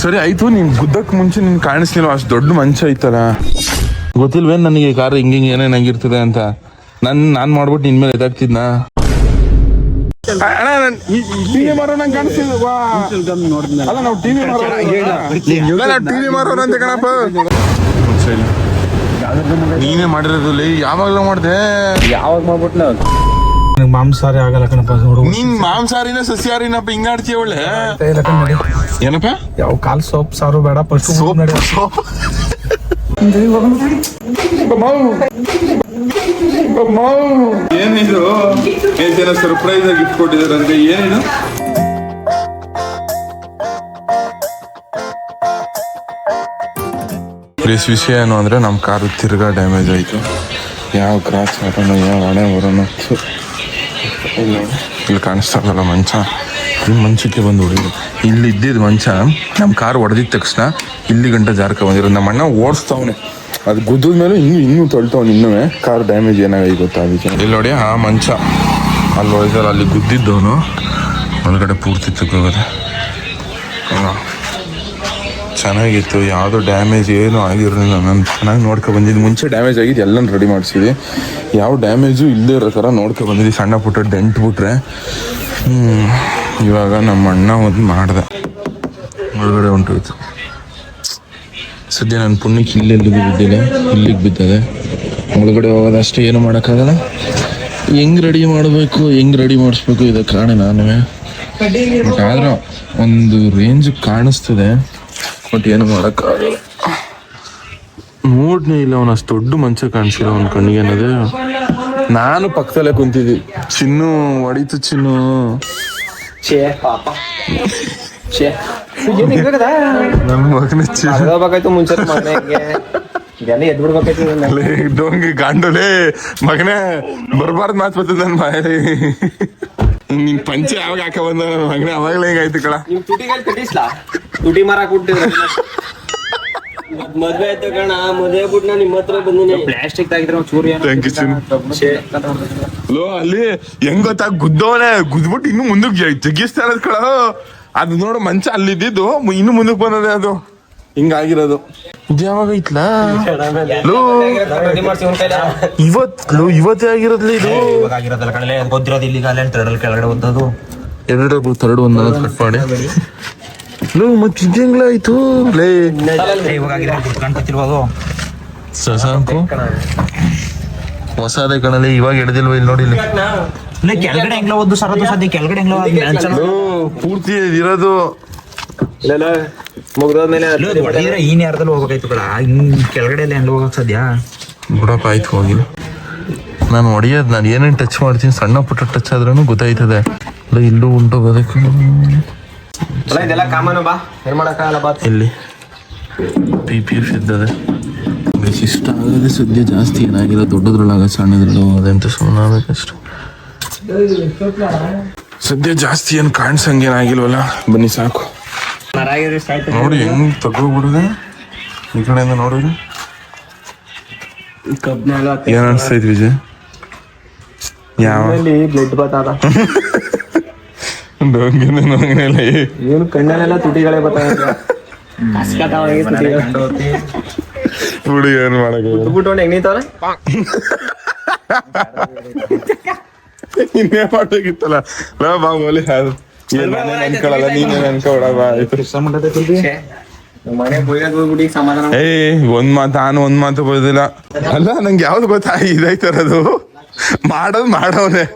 ಸರಿ ಆಯ್ತು, ನೀನ್ ಗುದ್ದಕ್ ಮುಂಚೆ ನಿನ್ ಕಾಣಿಸ್ಲಿಲ್ಲ, ಅಷ್ಟು ದೊಡ್ಡ ಮಂಚ ಐತಲ್ಲ. ಗೊತ್ತಿಲ್ವೇನ್ ನನಗೆ ಕಾರ್ ಹಿಂಗಿಂಗ್ ಏನೇನಾಗಿರ್ತದೆ ಅಂತ. ನಾನ್ ಮಾಡ್ಬಿಟ್ಟು ನಿನ್ ಮೇಲೆ ಎದಾಗ್ತಿದ್ನ. ಟಿವಿ ಮಾರೋಣ ಕಾಣಿಸ್ತಿಲ್ವಾ? ಅಲ್ಲ ನಾವು ಟಿವಿ ಮಾರೋಣ ಅಂತ ಕಣಪ್ಪ. ನೀನೇ ಮಾಡಿರೋದು ಯಾವಾಗ್ಲೂ ಮಾಡ್ದೆ. ಯಾವಾಗ ಮಾಡ್ಬಿಟ್ನ ಮಾಂಸಾಹಾರಿ ಆಗಲ್ಲ ಕಣಪ್ಪ. ನೀನ್ ಮಾಂಸಾಹಾರಿನ ಸಸ್ಯಾಹಾರಿನಪ್ಪ ಹಿಂಗಾಡ್ತೀಯ ಒಳ್ಳೆ. ಏನಪ್ಪ ಯಾವ ಕಾಲ್ ಸೋಪ್ ಸಾರು ಬೇಡ, ಫಸ್ಟ್ ಸೋಪ್ ಏನಿದು? ಜನ ಸರ್ಪ್ರೈಸ್ ಆಗಿ ಗಿಫ್ಟ್ ಕೊಟ್ಟಿದಾರಂತೆ. ಏನಿದು? ಪ್ಲೀಸ್ ವಿಷಯ ಏನು ಅಂದರೆ ನಮ್ಮ ಕಾರು ತಿರ್ಗಾ ಡ್ಯಾಮೇಜ್ ಆಯಿತು. ಯಾವ ಕ್ರಾಚ್ ಬರೋಣ, ಯಾವ ಹಣೆ ಬರೋಣ. ಇಲ್ಲಿ ಕಾಣಿಸ್ತಾ ಇರಲ್ಲ ಮಂಚ. ಈ ಮಂಚಕ್ಕೆ ಬಂದು ಹೊಡಿದು ಇಲ್ಲಿ ಇದ್ದಿದ್ದು ಮಂಚ ನಮ್ಮ ಕಾರು ಹೊಡೆದಿದ್ದ ತಕ್ಷಣ ಇಲ್ಲಿ ಗಂಟೆ ಜಾರ್ಕ ಬಂದಿರೋ. ನಮ್ಮ ಅಣ್ಣ ಓಡಿಸ್ತಾವನೆ, ಅದು ಗುದ್ದದ ಮೇಲೆ ಇನ್ನೂ ತೊಳ್ತಾವನೆ. ಇನ್ನೂ ಕಾರ್ ಡ್ಯಾಮೇಜ್ ಏನಾಗೈತೆ ಗೊತ್ತಾಗುತ್ತೆ. ಇಲ್ಲಿ ನೋಡಿ ಆ ಮಂಚ ಅಲ್ಲಿ ಹೊಡೆದಲ್ಲ, ಅಲ್ಲಿ ಗುದ್ದಿದ್ದವನು ಒಳಗಡೆ ಪೂರ್ತಿ ತಗೋದೆ. ಚೆನ್ನಾಗಿತ್ತು, ಯಾವುದೋ ಡ್ಯಾಮೇಜ್ ಏನೂ ಆಗಿರಲಿಲ್ಲ. ನಾನು ಚೆನ್ನಾಗಿ ಬಂದಿದ್ದು. ಮುಂಚೆ ಡ್ಯಾಮೇಜ್ ಆಗಿದ್ದು ಎಲ್ಲನೂ ರೆಡಿ ಮಾಡಿಸಿದ್ವಿ. ಯಾವ ಡ್ಯಾಮೇಜು ಇಲ್ಲದೆ ಇರೋ ಥರ ಬಂದಿದ್ದು. ಸಣ್ಣ ಪುಟ್ಟ ಡೆಂಟ್ ಬಿಟ್ರೆ. ಇವಾಗ ನಮ್ಮ ಅಣ್ಣ ಒಂದು ಮಾಡ್ದೆ, ಒಳಗಡೆ ಹೊಂಟೋಯ್ತು. ಸದ್ಯ ನನ್ನ ಪುಣ್ಯಕ್ಕೆ ಇಲ್ಲೆಲ್ಲಿಗೂ ಬಿದ್ದಿಲ್ಲ, ಇಲ್ಲಿಗೆ ಬಿದ್ದದೆ. ಒಳಗಡೆ ಹೋಗೋದಷ್ಟೇ, ಏನು ಮಾಡೋಕ್ಕಾಗಲ್ಲ. ಹೆಂಗೆ ರೆಡಿ ಮಾಡಬೇಕು, ಹೆಂಗೆ ರೆಡಿ ಮಾಡಿಸ್ಬೇಕು ಇದು ಕಾರಣ ನಾನೇ. ಬಟ್ ಆದ್ರೆ ಒಂದು ರೇಂಜ್ ಕಾಣಿಸ್ತದೆ, ಬಟ್ ಏನು ಮಾಡೋಕ್ಕಾಗಲ್ಲ. ನೋಡ್ನೇ ಇಲ್ಲ, ಅವನು ಅಷ್ಟು ದೊಡ್ಡ ಮಂಚ ಕಾಣಿಸಿಲ್ಲ ಅವನ ಕಣ್ಣಿಗೆ ಅನ್ನೋದೇ. ನಾನು ಪಕ್ಕದಲ್ಲೇ ಕುಂತಿದ್ದಿ. ಚಿನ್ನು ಹೊಡಿತು, ಚಿನ್ನು ನನ್ನ ಮಗನ ಡೋಂಗಿ ಗಾಂಡೋಲೆ ಮಗನೇ ಬರ್ಬಾರ್ದು ಮಾತು ಬರ್ತದೆ ನನ್ನ ಬಾಯಲ್ಲಿ. ನಿನ್ ಪಂಚೆ ಯಾವಾಗ ಹಾಕ ಬಂದ ನನ್ನ ಮಗನೇ, ಅವಾಗಲೇ ಹಿಂಗಾಯ್ತು ಕಳ. ತುಟಿ ಮಾರಾಕ್ ಮದ್ವೆ ಆಯ್ತು ಕಣ. ಮದ್ವೆ ಬಿಟ್ಟು ನಾನು ನಿಮ್ಮ ಹತ್ರ ಬಂದಿನಿ. ಪ್ಲಾಸ್ಟಿಕ್ ತಾಗಿದ್ರೆ ಲೋ ಅಲ್ಲಿ ಹೆಂಗ್ ಗೊತ್ತಾಗ ಗುದ್ದವನೆ, ಗುದ್ಬಿಟ್ಟು ಇನ್ನು ಮುಂದಕ್ಕೆ ಜಗ್ಗಿಸ್ತಾ ಇರೋದ್ ಕಳ. ಅದು ನೋಡು ಮಂಚ ಅಲ್ಲಿದ್ದು ಇನ್ನು ಮುಂದಕ್ಕೆ ಬಂದದೆ, ಅದು ಹಿಂಗಾಗಿರೋದು. ಇದು ಯಾವಾಗ ಐತ್ಲಾ ಇವತ್ತೇ ಆಗಿರೋದ್ಲಿ ಇದು. ಗೊತ್ತಿರೋದು ಇಲ್ಲಿಗೆ ಕೆಳಗಡೆ ಓದೋದು ಎರಡು ಒಂದು ಕಟ್ ಮಾಡಿ ಮತ್ತೆ ಇದಂಗ್ಲಾಯ್ತು ಲೇ. ಶಶಾಂಕು ಹೊಸದೇ ಕಣಲ್ಲಿ, ಇವಾಗ ಹಿಡ್ದಿಲ್ವ? ಇಲ್ಲಿ ನೋಡಿ, ಇಲ್ಲಿ ಕೆಳಗಡೆ ಹೆಂಗ್ಲ ಓದು ಸರ್, ಅದು ಸದ್ಯ ಕೆಳಗಡೆ ಹೆಂಗ್ಲ ಪೂರ್ತಿ ಇರೋದು. ಮುಗ್ದೋದ್ಮೇಲೆ ಈ ನೇರದಲ್ಲಿ ಹೋಗ್ಬೇಕಾಯ್ತು ಕಡ, ಕೆಳಗಡೆ ಎಲ್ಲ ಹೆಂಗ್ ಹೋಗಕ್ ಸದ್ಯ ಬಿಡಪ್ಪ. ಆಯ್ತು ಹೋಗಿಲ್ಲ, ನಾನು ಹೊಡಿಯೋದು. ನಾನು ಏನೇನು ಟಚ್ ಮಾಡ್ತೀನಿ, ಸಣ್ಣ ಪುಟ್ಟ ಟಚ್ ಆದ್ರೂ ಗೊತ್ತಾಯ್ತದೆ. ಇಲ್ಲೂ ಉಂಟೋಗೋದಕ್ಕೆ ಇಲ್ಲಿ PPF ಇದ್ದದೆ. ಇಷ್ಟ ಆಗದೆ ಸದ್ಯ ಜಾಸ್ತಿ ಏನಾಗಿಲ್ಲ. ದೊಡ್ಡದ್ರಲ್ಲಾಗ ಸಣ್ಣದ್ರಲ್ಲ ಅದೆಂತ ಸುಮ್ಮನಾಗಬೇಕಷ್ಟು. ಸದ್ಯ ಜಾಸ್ತಿ ಏನು ಕಾಣಿಸಂಗೇನಾಗಿಲ್ವಲ್ಲ. ಬನ್ನಿ ಸಾಕು. ನೋಡಿ ಹೆಂಗ್ ತಗೋಬಿಡುದೆ ಈ ಕಡೆಯಿಂದ ನೋಡಿದ್ರೆ. ಏನ್ ಅನ್ಸ್ತೈತಿ ವಿಜಯ್? ಯಾವ ಏನು ಕಣ್ಣಲ್ಲೆಲ್ಲ ತುಟಿಗಳೇ ಬರ್ತಾವೆ. ಹುಡುಗ ಏನು ಮಾಡಕ್ಕೆ ಇನ್ನೇ ಮಾಡ್ಬೇಕಿತ್ತಲ್ಲ. ಬಾಬಲಿ ಅನ್ಕೊಳಲ್ಲ, ನೀನೇನು ಅನ್ಕೊಬಿಡವ. ಒಂದ್ ಮಾತು ನಾನು ಒಂದ್ ಮಾತು ಬರೋದಿಲ್ಲ. ಅಲ್ಲ ನಂಗೆ ಯಾವ್ದು ಗೊತ್ತಾ ಇದೈತರದು ಮಾಡೋನೆ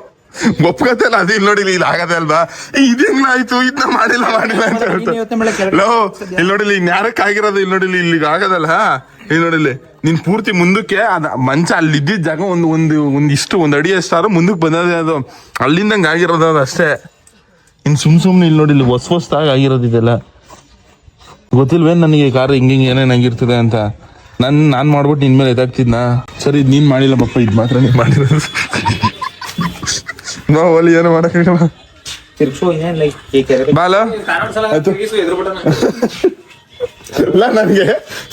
ಒಪ್ಕತ್ತಲ್ಲ. ಅದು ಇಲ್ಲಿ ನೋಡಿ, ಇಲ್ಲಿ ಆಗದೆ ಅಲ್ವಾ? ಇದೇನ ಆಯ್ತು, ಇದನ್ನ ಮಾಡಿಲ್ಲ ಅಂತ ಹೇಳ್ತಾರೆ. ಲೋ ಇಲ್ಲಿ ನೋಡಿಲಿ, ನ್ಯಾರಕ್ ಆಗಿರೋದು ಇಲ್ಲಿ ನೋಡಿಲಿ, ಇಲ್ಲಿಗೆ ಆಗದಲ್ಲ. ಇಲ್ಲಿ ನೋಡಿಲಿ, ನೀನ್ ಪೂರ್ತಿ ಮುಂದಕ್ಕೆ ಅದ ಮಂಚ ಅಲ್ಲಿ ಇದ್ದಿದ್ದ ಜಾಗ ಒಂದ್ ಅಡಿ ಅಷ್ಟಾರು ಮುಂದಕ್ಕೆ ಬಂದದೆ. ಅದು ಅಲ್ಲಿಂದಂಗೆ ಆಗಿರೋದು ಅದು ಅಷ್ಟೇ. ಇನ್ ಸುಮ್ನೆ ಇಲ್ಲಿ ನೋಡಿಲಿ ಹೊಸದಾಗಿ ಆಗಿರೋದು ಇದೆಲ್ಲ. ಗೊತ್ತಿಲ್ವೇನ್ ನನಗೆ ಕಾರ್ ಹಿಂಗಿಂಗ್ ಏನೇನಾಗಿರ್ತದೆ ಅಂತ. ನಾನ್ ಮಾಡ್ಬಿಟ್ಟು ನಿನ್ ಮೇಲೆ ಎದಾಗ್ತಿದ್ನ. ಸರಿ, ಇದ್ ನೀನ್ ಮಾಡಿಲ್ಲ ಬಪ್ಪ, ಇದ್ ಮಾತ್ರ ನೀನ್ ಮಾಡಿರೋದು. ನಾವಲ್ಲಿ ಏನು ಮಾಡಕ್ಕಾಗಲ್ಲ. ಬಾಲ ಇಲ್ಲ, ನನಗೆ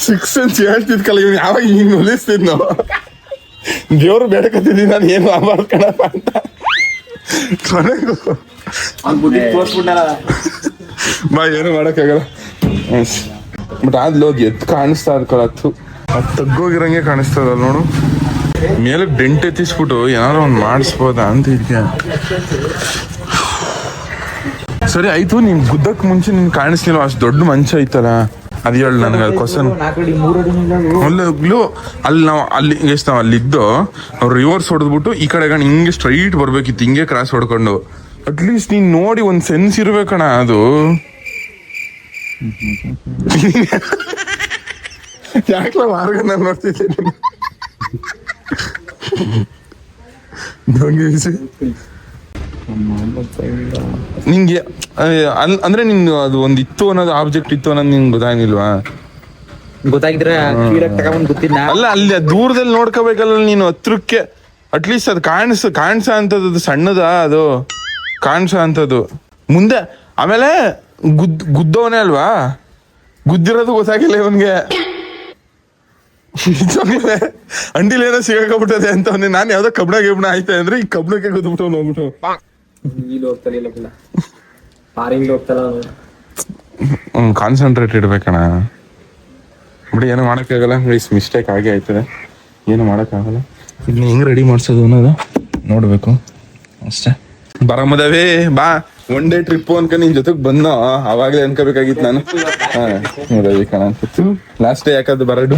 6 ಸೆನ್ಸ್ ಹೇಳ್ತಿದ್ಕಲ್ಲ, ಇವ್ನು ಯಾವಾಗ ಹಿಂಗ್ ಹೊಲಿಸ್ತಿದ್ ನಾವು. ದೇವ್ರು ಬೇಡಕತ್ತಿದ್ದಿ ನಾನು ಏನು ಮಾಡ್ಕಣಪ್ಪ ಅಂತ. ಕೊನೆಗೂ ಬಾ, ಏನು ಮಾಡಕ್ಕಾಗಲ್ಲ. ಬಟ್ ಆದ್ಲು ಹೋಗಿ ಎದ್ದು ಕಾಣಿಸ್ತಾ ಇರ್ಕೊಳತ್ತು ಅದು ತಗ್ಗೋಗಿರಂಗೆ ಕಾಣಿಸ್ತದ ನೋಡು. ಮೇಲೆ ಡೆಂಟ್ ಎತ್ತಿಸ್ಬಿಟ್ಟು ಏನಾದ್ರು ಒಂದು ಮಾಡಿಸ್ಬೋದಾ ಅಂತ ಇದಕ್ಕೆ. ಸರಿ ಆಯ್ತು, ನೀನ್ ಗುದ್ದಕ್ ಮುಂಚೆ ನಿನ್ ಕಾಣಿಸ್ಲಿಲ್ಲ, ಅಷ್ಟು ದೊಡ್ಡ ಮಂಚ ಐತಲ್ಲ ಅದು ಹೇಳು ನನಗೆ. ಅದು ಕ್ವಶನ್ ಅಲ್ಲಿ ನಾವು ಅಲ್ಲಿ ಎಷ್ಟು ನಾವು ಅಲ್ಲಿದ್ದು ಅವ್ರು ರಿವರ್ಸ್ ಹೊಡೆದ್ಬಿಟ್ಟು ಈ ಕಡೆ ಹಿಂಗೆ ಸ್ಟ್ರೈಟ್ ಬರ್ಬೇಕಿತ್ತು, ಹಿಂಗೆ ಕ್ರಾಸ್ ಹೊಡ್ಕೊಂಡು. ಅಟ್ಲೀಸ್ಟ್ ನೀನ್ ನೋಡಿ ಒಂದ್ ಸೆನ್ಸ್ ಇರ್ಬೇಕಣ ಅದು. ಯಾಕಲ ಮಾರ್ಗ ನೋಡ್ತಿದ್ದೆ ನಿಂಗೆ ಅಂದ್ರೆ ನಿನ್ ಅದು ಒಂದ್ ಇತ್ತು ಅನ್ನೋದು, ಆಬ್ಜೆಕ್ಟ್ ಇತ್ತು ಅನ್ನೋದು ನಿಂಗೆ ಗೊತ್ತಾಗಿಲ್ವಾ? ಗೊತ್ತಾಗಿದ್ರೆ ಅಲ್ಲ ಅಲ್ಲಿ ದೂರದಲ್ಲಿ ನೋಡ್ಕೋಬೇಕಲ್ಲ ನೀನು, ಹತ್ರಕ್ಕೆ ಅಟ್ಲೀಸ್ಟ್ ಅದು ಕಾಣಿಸ ಅಂತದ್ದು ಸಣ್ಣದ, ಅದು ಕಾಣಿಸ ಅಂತದ್ದು ಮುಂದೆ. ಆಮೇಲೆ ಗುದ್ದವನೇ ಅಲ್ವಾ, ಗುದ್ದಿರೋದು ಗೊತ್ತಾಗಿಲ್ಲ ಇವನ್ಗೆ. ಅಂಡಿಲ್ ಏನೋ ಸಿಗಾಕಬಿಟ್ಟದೆ ಅಂತ ನಾನು ಯಾವ್ದೋ ಕಬ್ಬಣ ಗಿಬ್ಬಣ ಆಯ್ತಾ ಅಂದ್ರೆ ಈ ಕಬ್ಬಣಕ್ಕೆ ಗುದ್ಬಿಟ್ಟು ಹೋಗ್ಬಿಟ್ಟು ಕಾನ್ಸಂಟ್ರೇಟ್ ಇಡ್ಬೇಕಣ್ಣ. ಬಿಡಿ, ಏನು ಮಾಡೋಕ್ಕಾಗಲ್ಲ, ಮಿಸ್ಟೇಕ್ ಆಗೇ ಆಯ್ತದೆ, ಏನು ಮಾಡೋಕ್ಕಾಗಲ್ಲ. ಇದನ್ನ ಹೆಂಗ್ ರೆಡಿ ಮಾಡ್ಸೋದು ಅನ್ನೋದು ನೋಡ್ಬೇಕು ಅಷ್ಟೇ. ಬರಮದವೇ ಬಾ, ಒನ್ ಡೇ ಟ್ರಿಪ್ ಅನ್ಕ ನಿನ್ ಜೊತೆಗ್ ಬಂದ ಅವಾಗ್ಲೇ ಅನ್ಕೋಬೇಕಾಗಿತ್ತು ನಾನು. ರವಿ ಕಣ ಅನ್ಸುತ್ತು ಲಾಸ್ಟ್ ಡೇ, ಯಾಕಂದ್ರೆ ಬರಡು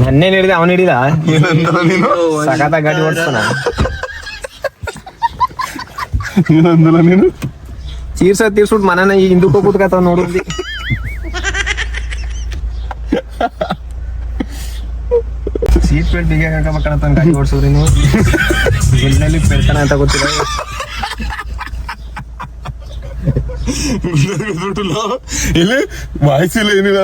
ನನ್ನೇನ್ ಹೇಳಿದೆ, ಅವನ್ ಹಿಡಿದ ಸಖತ ಗಾಡಿ ಓಡಿಸ್ತಾನ. ಏನಂದಲ್ಲ ನೀನು? ತೀರ್ಸ್ಬಿಟ್ಟು ಮನನ ಹಿಂದಕ್ಕೆ ಕೂತ್ಕತಾವ ನೋಡಿದ್ವಿ. ಸೀಟ್ ಬೆಲ್ಟ್ ಹೀಗೆ ಹಾಕಬೇಕಂತ ಗಾಡಿ ಓಡಿಸಿದ್ರಿ ನೀವು. ಎಲ್ಲೆಲ್ಲಿ ಬೆಳ್ತಾನ ಅಂತ ಗೊತ್ತಿಲ್ಲ. ಇಲ್ಲಿ ವಾಯ್ಸಿಲ್ಲ ಏನಿಲ್ಲ,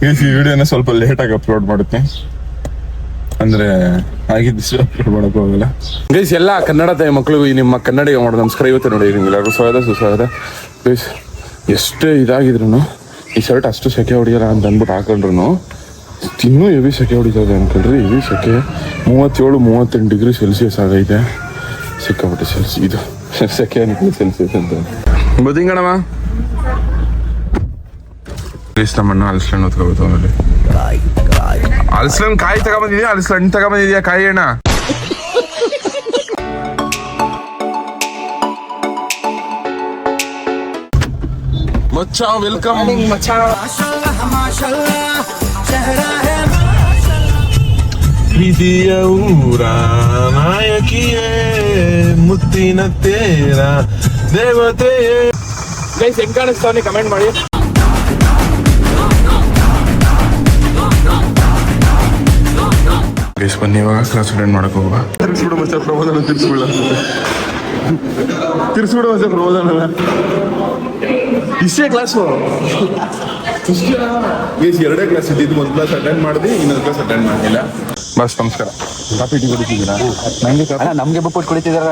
ಈ ವಿಡಿಯೋನ ಸ್ವಲ್ಪ ಲೇಟ್ ಆಗಿ ಅಪ್ಲೋಡ್ ಮಾಡುತ್ತೆ, ಅಂದ್ರೆ ಆಗಿದ್ದು ಅಪ್ಲೋಡ್ ಮಾಡಕ್ ಹೋಗಲ್ಲ. ಗೈಸ್, ಎಲ್ಲ ಕನ್ನಡ ತಾಯಿ ಮಕ್ಕಳಿಗೂ ನಿಮ್ಮ ಕನ್ನಡಿಗ ಮಾಡೋದು ನಮಸ್ಕಾರ. ಇವತ್ತು ನೋಡಿ ಎಲ್ಲರಿಗೂ ಸ್ವಾಗತ ಸುಸ್ವಾಗತ. ಗೈಸ್, ಎಷ್ಟೇ ಇದಾಗಿದ್ರು ಈ ಶರ್ಟ್ ಅಷ್ಟು ಸೆಕೆ ಹೊಡಿಯಲ್ಲ ಅಂತ ಅಂದ್ಬಿಟ್ಟು ಹಾಕೊಂಡ್ರು ಇನ್ನೂ ಹೆವಿ ಸೆಕೆ ಹೊಡಿತದೆ ಅನ್ಕೊಂಡ್ರಿ. ಹೆವಿ ಸೆಕೆ 37-38 ಡಿಗ್ರಿ ಸೆಲ್ಸಿಯಸ್ ಆಗೈತೆ. ಸಿಕ್ಕಾಪಟ್ಟೆ ಇದು ಸೆಕೆ ಅನ್ಕೊಳ್ಳಿ ಸೆಲ್ಸಿಯಸ್ ಅಂತ ಬದಿಂಗಣವ. ನಮ್ಮಣ್ಣ ಅಲ್ಸ್ಲಣ್ಣು ಹೊತ್ಕೋಬೇಕು. ಆಮೇಲೆ ಅಲ್ಸ್ಲನ್ ಕಾಯಿ ತಗೊಂಬಂದಿದ್ಯಾ, ಅಲ್ಸ್ಲಣ್ಣು ತಗೊಂಬಂದಿದ್ಯಾ ಕಾಯಿ ಅಣ್ಣ? ಮಚ್ಚಾ ವೆಲ್ಕಮ್. ಪ್ರೀತಿಯ ಊರ ನಾಯಕಿಯೇ, ಮುತ್ತಿನ ತೇರ ದೇವತೆಯೇ. ಗೈಸ್, ಹೆಂಗ್ ಕಾಣಿಸ್ತಾವನಿ ಕಮೆಂಟ್ ಮಾಡಿ. ಗೈಸ್, ಬನ್ನಿ ಇವಾಗ ಕ್ಲಾಸ್ ಅಟೆಂಡ್ ಮಾಡಕ್ ಹೋಗುವ. ತಿರ್ಸ್ಬಿಡು ಮಚ್ಚ ಪ್ರಬೋಧನ, ತಿರ್ಸ್ಬಿಡ ಮಚ್ಚ ಪ್ರಬೋಧನ. ಇಷ್ಟೇ ಕ್ಲಾಸು? ಎರಡೇ ಕ್ಲಾಸ್ ಇದ್ದಿದ್ದು, ಒಂದು ಕ್ಲಾಸ್ ಅಟೆಂಡ್ ಮಾಡಿದ್ವಿ, ಇನ್ನೊಂದು ಕ್ಲಾಸ್ ಅಟೆಂಡ್ ಮಾಡಿಲ್ಲ. ಬಸ್, ನಮಸ್ಕಾರ. ಕಾಫಿ ಟೀ ಕುಡಿತಿದ್ದೀರಾ? ನಮ್ಗೆ ಬುಪ್ಪಟ್ಟು ಕುಡಿತಿದಾರ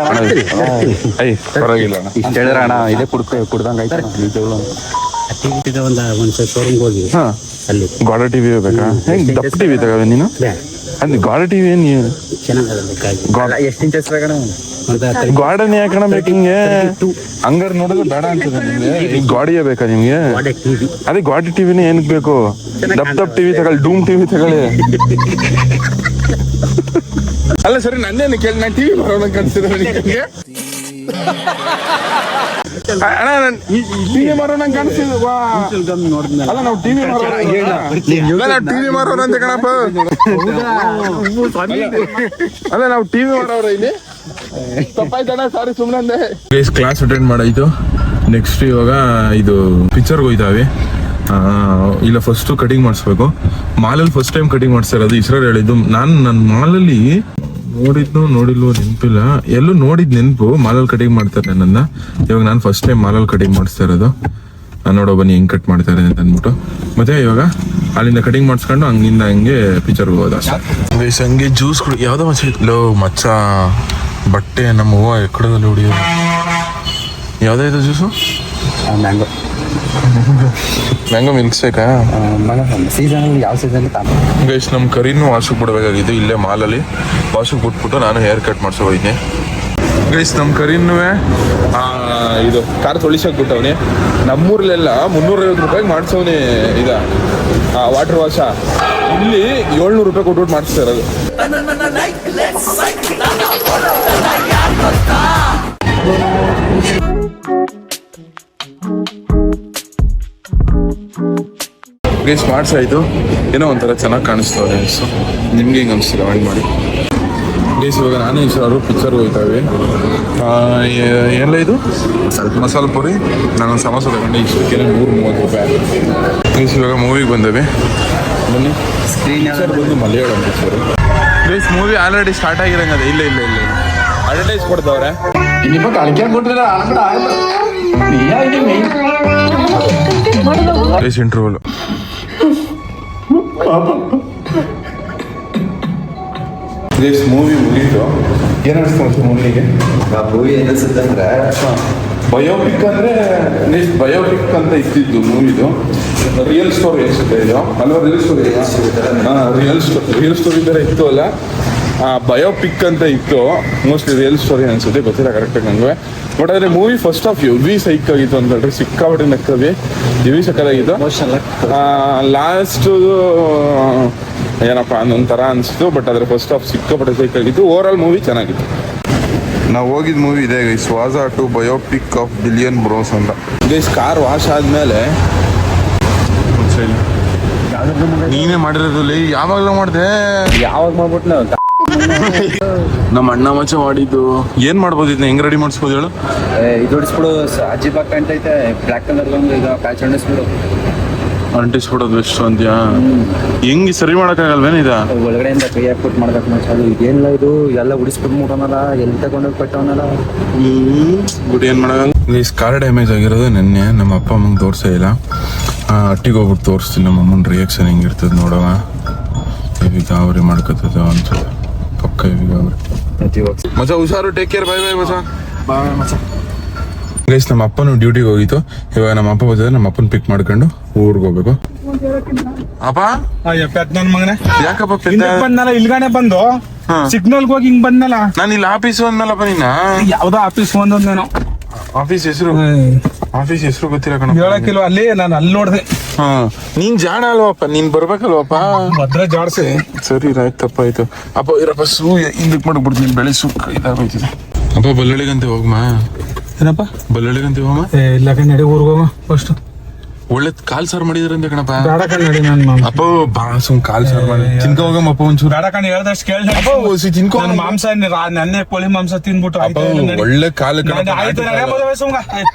ಪರವಾಗಿಲ್ಲ ಅಣ್ಣ. ಇಷ್ಟ ಹೇಳಿದ್ರ ಅಣ್ಣ, ಇದೇ ಕುಡ್ದಂಗ ಆಯ್ತು. ಒಂದು ಶೋರೂಮ್ಗೆ ಹೋಗಿ ಅಲ್ಲಿ ಗಾಡ ಟಿವಿ ಬೇಕಾ? ಹೆಂಗ್ ದಪ್ಪ ಟಿವಿ ತಗೋವೆ ನೀನು? ಅಲ್ಲಿ ಗಾಡ ಟಿವಿ ಏನು ಚೆನ್ನಾಗಿ ಎಷ್ಟು ಇಂಚಸ್ ಬೇಕಣ್ಣ? ಗಾರ್ಡನ್ ಯಾಕಣ ಬೇಕು ಹಿಂಗೆ? ಹಂಗಾರ ನೋಡಿದ್ರೆ ಬೇಡ ಅಂತದೆ ನಿಮ್ಗೆ. ಈಗ ಗಾಡಿಯೇ ಬೇಕಾ ನಿಮ್ಗೆ? ಅದೇ ಗಾಡಿ ಟಿವಿನೇ ಏನಕ್ಕೆ ಬೇಕು? ದಪ್ಪ ಟಿವಿ ತಗೊಳ್ಳಿ, ಡೂಮ್ ಟಿವಿ ತಗೊಳ್ಳಿ. ಅಲ್ಲ ಸರಿ, ನನ್ನೇನು ಕೇಳಿ, ನಾನು ಟಿವಿ ಬರೋಣ ಕಾಣಿಸ್ತಿದ್ರೆ ನಿಮಗೆ? ಅಣ್ಣ, ಟಿವಿ ಮಾರೋಣ ಕಾಣಿಸ್ತಿದ್ವಾ? ಅಲ್ಲ, ನಾವು ಟಿವಿ ಮಾರೋಣ ಅಂತ ಕಣಪ್ಪ. ಅಲ್ಲ, ನಾವು ಟಿವಿ ಮಾರೋರ ಇಲ್ಲಿ. ತಪ್ಪಾಯ್ತಣ್ಣ, ಸಾರಿ, ಸುಮ್ಮನೆ. Class attend ಮಾಡಾಯ್ತು. ನೆಕ್ಸ್ಟ್ ಇವಾಗ ಇದು ಪಿಕ್ಚರ್ಗೆ ಹೋಯ್ತಾವೆ. ಇಲ್ಲ, ಫಸ್ಟು ಕಟಿಂಗ್ ಮಾಡಿಸ್ಬೇಕು. ಮಾಲಲ್ಲಿ ಫಸ್ಟ್ ಟೈಮ್ ಕಟಿಂಗ್ ಮಾಡಿಸ್ತಾ ಇರೋದು. ಇಸ್ರಾರ್ ಹೇಳಿದ್ದು. ನನ್ನ ಮಾಲಲ್ಲಿ ನೋಡಿಲ್ವೋ ನೆನಪಿಲ್ಲ, ಎಲ್ಲೂ ನೋಡಿದ್ ನೆನಪು. ಮಾಲಲ್ಲಿ ಕಟಿಂಗ್ ಮಾಡ್ತಾರೆ ನನ್ನ. ಇವಾಗ ನಾನು ಫಸ್ಟ್ ಟೈಮ್ ಮಾಲಲ್ಲಿ ಕಟಿಂಗ್ ಮಾಡಿಸ್ತಾ ಇರೋದು. ನೋಡೋ ಬನ್ನಿ ಹೆಂಗ್ ಕಟ್ ಮಾಡ್ತಾರೆ ಅಂತ ಅಂದ್ಬಿಟ್ಟು. ಮತ್ತೆ ಇವಾಗ ಅಲ್ಲಿಂದ ಕಟಿಂಗ್ ಮಾಡಿಸ್ಕೊಂಡು ಹಂಗಿಂದ ಹಂಗೆ ಪಿಕ್ಚರ್ಗೆ ಹೋಗೋದು ಅಷ್ಟೇ. ಹಂಗೆ ಜ್ಯೂಸ್ ಕುಡಿ. ಯಾವ್ದೋ ಮಚ್ಚ ಬಟ್ಟೆ ನಮ್ಮ ಹೂವು ಎಕ್ಕಡದಲ್ಲಿ ಹೊಡಿಯೋದು. ಯಾವ್ದಾಯ್ತು ಜ್ಯೂಸು? ಮ್ಯಾಂಗೋ ಮಿಲ್ಕ್ ಶೇಕಾ? ಸೀಸನ್ ಯಾವ ಸೀಸನ್? ಗೈಸ್, ನಮ್ಮ ಕರಿನೂ ವಾಶಿಗೆ ಬಿಡಬೇಕಾಗಿತ್ತು ಇಲ್ಲೇ ಮಾಲಲ್ಲಿ. ವಾಶಿಗೆ ಬಿಟ್ಬಿಟ್ಟು ನಾನು ಹೇರ್ ಕಟ್ ಮಾಡ್ಸೋ ಹೋಯ್ತೀನಿ. ಗೈಸ್ ನಮ್ಮ ಕರಿನೂ ಇದು ಕಾರ್ ತೊಳಿಸಕ್ ಬಿಟ್ಟವನಿ. ನಮ್ಮೂರಲ್ಲೆಲ್ಲ 350 ರೂಪಾಯಿಗೆ ಮಾಡಿಸೋನಿ ಇದ ವಾಟರ್ ವಾಶ. ಇಲ್ಲಿ 700 ರೂಪಾಯಿ ಕೊಟ್ಬಿಟ್ಟು ಮಾಡಿಸ್ತಾ ಇರೋದು. ಗೈಸ್ ಮಾಡ್ಸಾಯ್ತು, ಏನೋ ಒಂಥರ ಚೆನ್ನಾಗಿ ಕಾಣಿಸ್ತವ್ರೆ. ಸೊ ನಿಮ್ಗೆ ಹಿಂಗೆ ಅನಿಸ್ತಿಲ್ಲ ಕಮೆಂಟ್ ಮಾಡಿ ಗೈಸ್. ಇವಾಗ ನಾನೇ ಅವರು ಪಿಕ್ಚರ್ ಹೋಗ್ತಾವೆ. ಎಲ್ಲ ಇದು ಮಸಾಲ ಪುರಿ, ನಾನೊಂದು ಸಮೋಸ ತಗೊಂಡೆ. ಇಷ್ಟಕ್ಕೆ 130 ರೂಪಾಯಿ. ಗೈಸ್ ಇವಾಗ ಮೂವಿಗೆ ಬಂದೇವೆ. ಬನ್ನಿ. ಪಿಕ್ಚರ್ ಬಂದು Malayalam picture. Guys movie already start ಆಗಿರಂಗದೆ. ಇಲ್ಲ ಅಡ್ವರ್ಟೈಸ್ ಕೊಡ್ತವ್ರೆ. ಗೈಸ್ ಇಂಟರ್ವಲ್ ಗೈಸ್ ಮೂವಿ ಮುಗೀತು. ಏನು ಅನಿಸ್ತು ಮೂವಿಗೆ? ಮೂವಿ ಏನಿಸುತ್ತೆ ಅಂದ್ರೆ ಬಯೋಪಿಕ್ ಅಂದರೆ ನೆಕ್ಸ್ಟ್ ಬಯೋಪಿಕ್ ಅಂತ ಇದ್ದಿದ್ದು ಮೂವಿದು. ರಿಯಲ್ ಸ್ಟೋರಿ ಅನಿಸುತ್ತೆ ಇದು ಅಲ್ವಾ? ರಿಯಲ್ ಸ್ಟೋರಿ ಥರ ಇತ್ತು ಅಲ್ಲ. ಬಯೋಪಿಕ್ ಅಂತ ಇತ್ತು, ಮೋಸ್ಟ್ಲಿ ರಿಯಲ್ ಸ್ಟೋರಿ ಅನಿಸುತ್ತೆ, ಗೊತ್ತಿಲ್ಲ ಕರೆಕ್ಟಾಗಿ ನನಗೆ. ಬಟ್ ಆದರೆ ಮೂವಿ ಫಸ್ಟ್ ಆಫ್ ಎವಿ ಸೈಕ್ ಆಗಿತ್ತು ಅಂತ ಹೇಳ್ರಿ. ಸಿಕ್ಕಾಪಟ್ಟೆ ನಕ್ಕವಿ, ಎವಿ ಸಕ್ಕದಾಗಿತ್ತು. ಲಾಸ್ಟು ಏನಪ್ಪ ಒಂಥರ ಅನಿಸ್ತು. ಬಟ್ ಆದರೆ ಫಸ್ಟ್ ಆಫ್ ಸಿಕ್ಕಾಪಟ್ಟೆ ಸೈಕ್ ಆಗಿತ್ತು. ಓವರ್ ಆಲ್ ಮೂವಿ ಚೆನ್ನಾಗಿತ್ತು. ನಾವು ಹೋಗಿದ್ದ ಮೂವಿ ಇದೆ guys, Vazha to biopic of billion bros ಅಂತ. ಗೈಸ್ ಕಾರ್ ವಾಶ್ ಆದಮೇಲೆ ನೀನೇ ಮಾಡಿರೋದಲ್ಲಿ ಯಾವಾಗಲೂ ಮಾಡಿದೆ. ಯಾವಾಗ ಮಾಡ್ಬಿಟ್ನ ನಮ್ಮ ಅಣ್ಣ ಮಚ್ಚ ಮಾಡಿದ್ದು. ಏನ್ ಮಾಡ್ಬೋದು ಇದನ್ನ ಹೆಂಗ್ ರೆಡಿ ಮಾಡಿಸ್ಬೋದು ಹೇಳು? ಇದು ಹೊಡಿಸ್ಬಿಡು, ಅಜ್ಜಿ ಬಾಕ್ ಅಂತೈತೆ ಬ್ಲ್ಯಾಕ್ ಕಲರ್ ಒಂದು ಇದು ಪ್ಯಾಚ್ ಹೊಡಿಸ್ಬಿಡು. ಅಂಟಿಸ್ಬಿಡೋದು ಬೆಸ್ಟ್ ಅಂತೀಯಾ? ಹೆಂಗ್ ಸರಿ ಮಾಡೋಕ್ಕಾಗಲ್ವೇನ ಇದ? ಒಳಗಡೆಯಿಂದ ಕೈ ಹಾಕ್ಬಿಟ್ಟು ಮಾಡ್ಬೇಕು ಮಚ್ಚ. ಇದೇನಿಲ್ಲ ಇದು ಎಲ್ಲ ಉಡಿಸ್ಬಿಟ್ಟು ಮುಟ್ಟೋನಲ್ಲ, ಎಲ್ಲಿ ತಗೊಂಡೋಗಿ ಪಟ್ಟವನಲ್ಲ. ಗುಡ್ ಏನ್ ಮಾಡೋದು. ಪ್ಲೀಸ್ ಕಾರ್ ಡ್ಯಾಮೇಜ್ ಆಗಿರೋದು ನಿನ್ನೆ ನಮ್ಮ ಅಪ್ಪ ಅಮ್ಮಂಗೆ ತೋರಿಸೇ ಇಲ್ಲ. ಅಟ್ಟಿಗೆ ಹೋಗ್ಬಿಟ್ಟು ತೋರಿಸ್ತೀನಿ ನಮ್ಮ ಅಮ್ಮನ ರಿಯಾಕ್ಷನ್ ಹೆಂಗಿರ್ತದೆ ನೋಡೋಣ. ಈಗ ಅವ್ರಿ ಮಾಡ್ಕೊತದ ಅಂತ ಪಕ್ಕ. ಈಗ ಅವ್ರಿ ಮಚ ಹುಷಾರು, ಟೇಕ್ ಕೇರ್, ಬೈ ಬೈ ಮಚ. ಗೈಸ್ ನಮ್ಮ ಅಪ್ಪನು ಡ್ಯೂಟಿಗೆ ಹೋಗಿತ್ತು. ಇವಾಗ ನಮ್ಮ ಅಪ್ಪ ಬಂದಿದೆ, ನಮ್ಮ ಅಪ್ಪನ ಪಿಕ್ ಮಾಡ್ಕೊಂಡು ಊರಿಗೆ ಹೋಗ್ಬೇಕು. ಅಪ್ಪ ನನ್ ಮಗನೇ ಯಾಕಪ್ಪ ಬಂದಲ್ಲ, ಇಲ್ಗಾನೆ ಬಂದು ಸಿಗ್ನಲ್ಗೆ ಹೋಗಿ ಹಿಂಗ್ ಬಂದಲ್ಲ. ನಾನು ಇಲ್ಲಿ ಆಫೀಸ್ ಬಂದ್ನಲ್ಲಪ್ಪ. ನಿನ್ನ ಯಾವ್ದೋ ಆಫೀಸ್ ಒಂದೊಂದೇನೋ ಆಫೀಸ್ ಹೆಸರು ಗೊತ್ತಿಲ್ಲ ಕಣ. ಹೇಳಕ್ಕಿಲ್ವ ಅಲ್ಲಿ, ನಾನು ಅಲ್ಲಿ ನೋಡ್ದೆ. ನೀನ್ ಜಾಣ ಅಲ್ವಪ್ಪ, ನೀನ್ ಬರ್ಬೇಕಲ್ವಪ್ಪ. ಭದ್ರ ಜಾಡ್ಸಿ. ಸರಿ ಆಯ್ತಪ್ಪ, ಆಯ್ತು. ಅಪ್ಪ ಇರಪ್ಪ ಸೂ ಹಿಂದಕ್ಕೆ ಮಾಡ್ಬಿಡ್ತೀನಿ, ಬೆಳೆ ಸುಕ್ಕ ಇದಾಗೋಯ್ತಿದೆ. ಅಪ್ಪ ಬಲ್ಲಳಿಗಂತೆ ಹೋಗ್ಮ. ಏನಪ್ಪ ಬಲ್ಲಳಿಗಂತೆ ಹೋಗಮ್ಮ? ಇಲ್ಲ ನಡಿ ಊರ್ಗ್ ಹೋಗ ಫಸ್ಟ್. ಒಳ್ಳೆ ಕಾಲ್ ಸಾರು ಮಾಡಿದ್ರಂತೆ ಕಣಪ್ಪ. ಬೇಡ ಕಣ್ ನಡಿ. ನಾನು ಅಪ್ಪ ಸುಮ್ ಕಾಲ್ ಸಾರು ಮಾಡಿ ತಿನ್ಕ ಹೋಗಮ್ಮಪ್ಪ ಒಂಚೂರು. ಬೇಡ ಕಣ್ ಹೇಳ್ದಷ್ಟು ಕೇಳಿ. ತಿನ್ಕೋ. ಮಾಂಸ ನನ್ನೇ ಕೋಳಿ ಮಾಂಸ ತಿನ್ಬಿಟ್ಟು ಒಳ್ಳೆ ಕಾಲು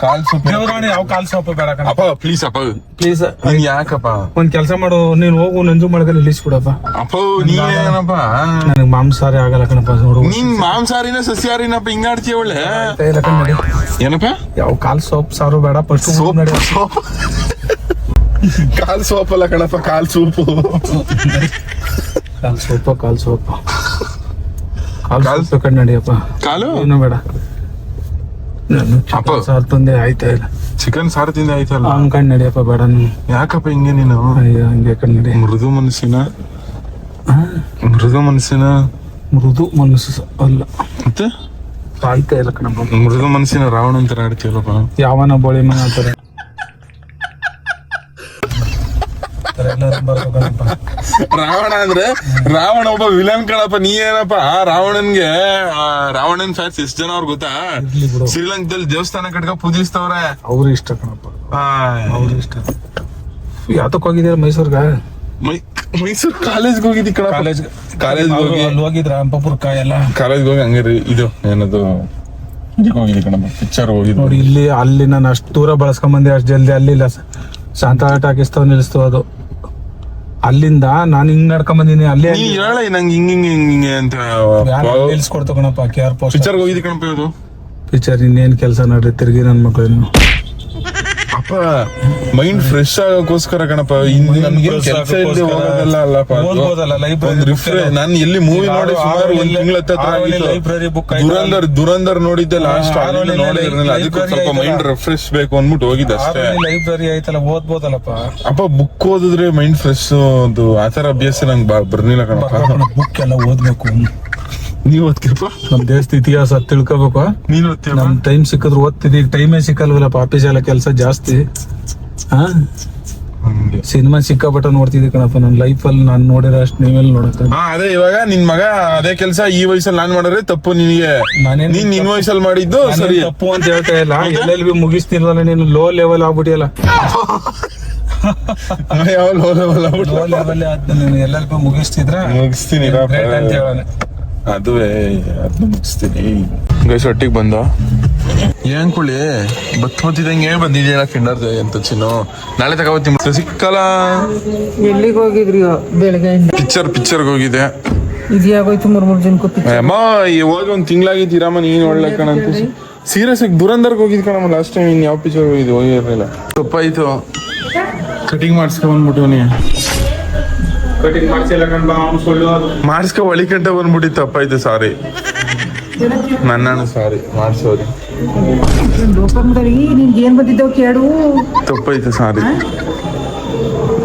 ಕಾಲ್ ಸೊಪ್ಪು. ಯಾವ ಕಾಲ್ ಸೊಪ್ಪು ಬೇಡ ಕಣ. ಅಪ್ಪ ಪ್ಲೀಸ್ ಅಪ್ಪ ಪ್ಲೀಸ್. ಯಾಕಪ್ಪ ಒಂದ್ ಕೆಲಸ ಮಾಡು, ನೀನ್ ಹೋಗು ನಂಜು ಮಾಡ್ಕೊಂಡು ಇಳಿಸ್ಬಿಡಪ್ಪ. ಅಪ್ಪ ನೀನಪ್ಪ ನನಗ್ ಮಾಂಸಾರಿ ಆಗಲ್ಲ ಕಣಪ್ಪ. ನೋಡು ನೀನ್ ಮಾಂಸಾರಿನ ಸಸ್ಯಾರಿನಪ್ಪ ಹಿಂಗಾಡ್ತೀಯ ಒಳ್ಳೆ. ಏನಪ್ಪ? ಯಾವ ಕಾಲ್ ಸೊಪ್ಪು ಸಾರು ಬೇಡ, ಫಸ್ಟ್ ಸೋಪ್. ಕಾಲ್ ಸೋಪ್ ಅಲ್ಲ ಕಣಪ್ಪ, ಕಾಲ್ ಸೂಪು. ಕಾಲ್ ಸೊಪ್ಪು ಕಾಲ್ ಸೊಪ್ಪು ನಡಿಯಪ್ಪ. ಕಾಲು ಏನು ಬೇಡ. ಅಪ್ಪ ಸಾರು ತಂದೆ ಆಯ್ತಾ ಇಲ್ಲ. ಚಿಕನ್ ಸಾರು ತಿಂದ ಆಯ್ತಲ್ಲ. ಹಂಗ್ ಕಣ್ ನಡಿಯಪ್ಪ. ಬೇಡ ನೀನು. ಯಾಕಪ್ಪ ಹಿಂಗೆ ನೀನು? ಹಂಗೆ ಕಣ್ ನಡಿ. ಮೃದು ಮನಸ್ಸಿನ ಮನಸ್ಸು ಅಲ್ಲ ಮತ್ತೆ ಆಯ್ತಾ ಇಲ್ಲ ಕಣಪ್ಪ. ಮೃದು ಮನಸ್ಸಿನ ರಾವಣ ಅಂತ ಆಡ್ತೀವಲ್ಲಪ್ಪ. ಯಾವನ ಬೋಳಿ ಮನೆ ಅಂತಾರೆ. ರಾವಣ ಅಂದ್ರೆ ರಾವಣ ಒಬ್ಬ ವಿಲನ್ ಕಣಪ್ಪ. ನೀ ಏನಪ್ಪ ರಾವಣನ್ಗೆ ರಾವಣನ್ ಫ್ಯಾನ್ಸ್ ಎಷ್ಟ್ ಜನ ಅವ್ರ ಗೊತ್ತಾ? ಶ್ರೀಲಂಕಾದಲ್ಲಿ ದೇವಸ್ಥಾನ ಕಟ್ಕ ಪೂಜಿಸ್ತವ್ರೆ. ಅವ್ರು ಇಷ್ಟ ಕಣಪ್ಪ, ಅವ್ರು ಇಷ್ಟ. ಯಾತಕ್ ಹೋಗಿದ್ದೀರ ಮೈಸೂರ್ಗ? ಮೈಸೂರು ಕಾಲೇಜ್ಗೆ ಹೋಗಿದ್ದಿ ಕಣ. ಕಾಲೇಜ್ ಹೋಗಿ ಹೋಗಿದ್ರ ಹಂಪಪುರಕ್ಕ ಎಲ್ಲ ಕಾಲೇಜ್ಗೆ ಹೋಗಿ ಹಂಗೆ ಇದು ಏನದು ಹೋಗಿದ್ದಿ ಕಣಪ್ಪ. ಪಿಕ್ಚರ್ ಹೋಗಿದ್ ನೋಡಿ. ಇಲ್ಲಿ ಅಲ್ಲಿ ನಾನು ಅಷ್ಟು ದೂರ ಬಳಸ್ಕೊಂಬಂದೆ, ಅಷ್ಟು ಜಲ್ದಿ ಅಲ್ಲಿಲ್ಲ. ಶಾಂತ ಟಾಕಿಸ್ತಾವ ನಿಲ್ಲಿಸ್ತಾವ ಅದು. ಅಲ್ಲಿಂದ ನಾನು ಹಿಂಗ್ ನಡ್ಕೊಂಡ್ ಬಂದಿನಿ. ಅಲ್ಲಿ ಹೇಳ ನಂಗೆ ಹಿಂಗೆ ಅಂತ ನಿಲ್ಸ್ಕೊಡ್ತ ಕಣಪ್ಪ. KR ಪೋಸ್ಟ್ ಪಿಕ್ಚರ್ ಹೋಗಿದ್ದಿ ಕಣಪ್ಪ. ಇದು ಪಿಕ್ಚರ್ ಇನ್ನೇನ್ ಕೆಲಸ ನೋಡ್ರಿ, ತಿರ್ಗಿ ನನ್ ಮಕ್ಳು ಅಪ್ಪ ಮೈಂಡ್ ಫ್ರೆಶ್ ಆಗೋಸ್ಕರ ಕಣಪ್ಪ. ನಮ್ಗೆ ಕೆಲಸ ಇಲ್ಲದೆ ಹೋಗೋದಲ್ಲ ಅಲ್ಲಪ್ಪ. ನಾನು ಎಲ್ಲಿ ಮೂವಿ ನೋಡಿ ಸುಮಾರು ಒಂದ್ ತಿಂಗಳ ದುರಂದರ್ ನೋಡಿದ್ದೆ ಲಾಸ್ಟ್. ನೋಡಿದ್ರಲ್ಲ, ಅದಕ್ಕೆ ಸ್ವಲ್ಪ ಮೈಂಡ್ ರಿಫ್ರೆಶ್ ಬೇಕು ಅಂದ್ಬಿಟ್ಟು ಹೋಗಿದ್ದೆ ಅಷ್ಟೇ. ಲೈಬ್ರರಿ ಆಯ್ತಲ್ಲ, ಓದ್ಬೋದಲ್ಲಪ್ಪ. ಅಪ್ಪ ಬುಕ್ ಓದಿದ್ರೆ ಮೈಂಡ್ ಫ್ರೆಶ್. ಅದು ಆತರ ಅಭ್ಯಾಸ ನಂಗೆ ಬರ್ಲಿಲ್ಲ ಕಣಪ್ಪ. ಬುಕ್ ಎಲ್ಲ ಓದ್ಬೇಕು. ನೀವ್ ಓದ್ತಿರಪ್ಪ, ನಮ್ ದೇಶದ ಇತಿಹಾಸ ತಿಳ್ಕೊಬೇಕು. ನೀನ್ ಓದ್ತಿರಪ್ಪ. ನಮ್ ಟೈಮ್ ಸಿಕ್ಕಿದ್ರು ಓದ್ತಿದೀವಿ, ಟೈಮೇ ಸಿಕ್ಕಲ್ವಲ್ಲಪ್ಪ, ಆಫೀಸ್ ಎಲ್ಲ ಕೆಲಸ ಜಾಸ್ತಿ. ಹಾ, ಸಿನಿಮಾ ಸಿಕ್ಕಾಪಟ್ಟ ನೋಡ್ತಿದ್ದೆ ಕಣಪ್ಪ. ನನ್ನ ಲೈಫಲ್ಲಿ ನಾನು ನೋಡಿರೋ ಅಷ್ಟು ನೀವೆಲ್ಲ ನೋಡತ್ತ. ಹಾ ಅದೇ ಇವಾಗ ನಿನ್ ಮಗ ಅದೇ ಕೆಲಸ ಈ ವಯಸ್ಸಲ್ಲಿ ನಾನ್ ಮಾಡಿದ್ರೆ ತಪ್ಪು ನಿನಗೆ. ನೀನ್ ನಿನ್ ವಯಸ್ಸಲ್ಲಿ ಮಾಡಿದ್ದು ಸರಿ. ತಪ್ಪು ಅಂತ ಹೇಳ್ತಾ ಇಲ್ಲ, ಎಲ್ಲೆಲ್ಲಿ ಮುಗಿಸ್ತಿಲ್ವಲ್ಲ ನೀನು. ಲೋ ಲೆವೆಲ್ ಆಗ್ಬಿಟ್ಟಿಯಲ್ಲ. ಯಾವ ಲೋ ಲೆವೆಲ್ ಲೋ ಲೆವೆಲ್ ನೀನು ಎಲ್ಲರಿಗೂ ಮುಗಿಸ್ತಿದ್ರ ಮುಗಿಸ್ತೀನಿ ಗ್ರೇಟ್ ಅಂತ ಹೇಳೋಣ. ಅದುವೇ ಅದನ್ನ ಮುಗಿಸ್ತೀನಿ. ಗೈಸ್ ಒಟ್ಟಿಗೆ ಬಂದ ಏನ್ ಕುಳಿ ಬತ್ತಿದಂಗೆ ಬಂದಿದ್ಯಾ ಕಿಂಡರ್ ಜಾಯ್ ಅಂತ ಚಿನ್ನು. ನಾಳೆ ತಗೋತೀನಿ ಸಿಕ್ಕಲ್ಲ. ಎಲ್ಲಿಗೆ ಹೋಗಿದ್ರಿ ಬೆಳಗ್ಗೆಯಿಂದ? ಪಿಕ್ಚರ್ಗೆ ಹೋಗಿದೆ. ಇದ್ಯಾಗೋಯ್ತು 3 ಜನಕ್ಕೂ ಅಮ್ಮ ಹೋಗಿ ಒಂದ್ ತಿಂಗ್ಳಾಗಿದ್ದೀರಮ್ಮ. ನೀನ್ ಒಳ್ಳೆ ಕಣಂತ ಸೀರಿಯಸ್ ಆಗಿ ದುರಂದರ್ಗೆ ಹೋಗಿದ್ ಕಣಮ್ಮ ಲಾಸ್ಟ್ ಟೈಮ್. ಇನ್ ಯಾವ ಪಿಕ್ಚರ್ ಹೋಗಿದ್ದು ಹೋಗಿರ್ಲಿಲ್ಲ. ತಪ್ಪಾಯ್ತು. ಕಟಿಂಗ್ ಮಾಡಿಸ್ಕೊ ಬಂದ್ಬಿಟ್ಟು ನೀ ಕಟಿಂಗ್ ಮಾಡ್ಸಿಲ್ಲ ಕಣ್ ಬಾ, ಅವ್ನು ಸುಳ್ಳು ಅದು. ಮಾಡಿಸ್ಕೊ ಒಳಿಕಂಟ ಬಂದ್ಬಿಟ್ಟಿತ್ತು. ತಪ್ಪಾಯ್ತು, ಸಾರಿ ನನ್ನ ಸಾರಿ. ಮಾಡಿಸೋರಿ ನಿನ್ಗೆ ಏನ್ ಬಂದಿದ್ದವ್ ಕೇಳು. ತಪ್ಪಾಯ್ತು, ಸಾರಿ.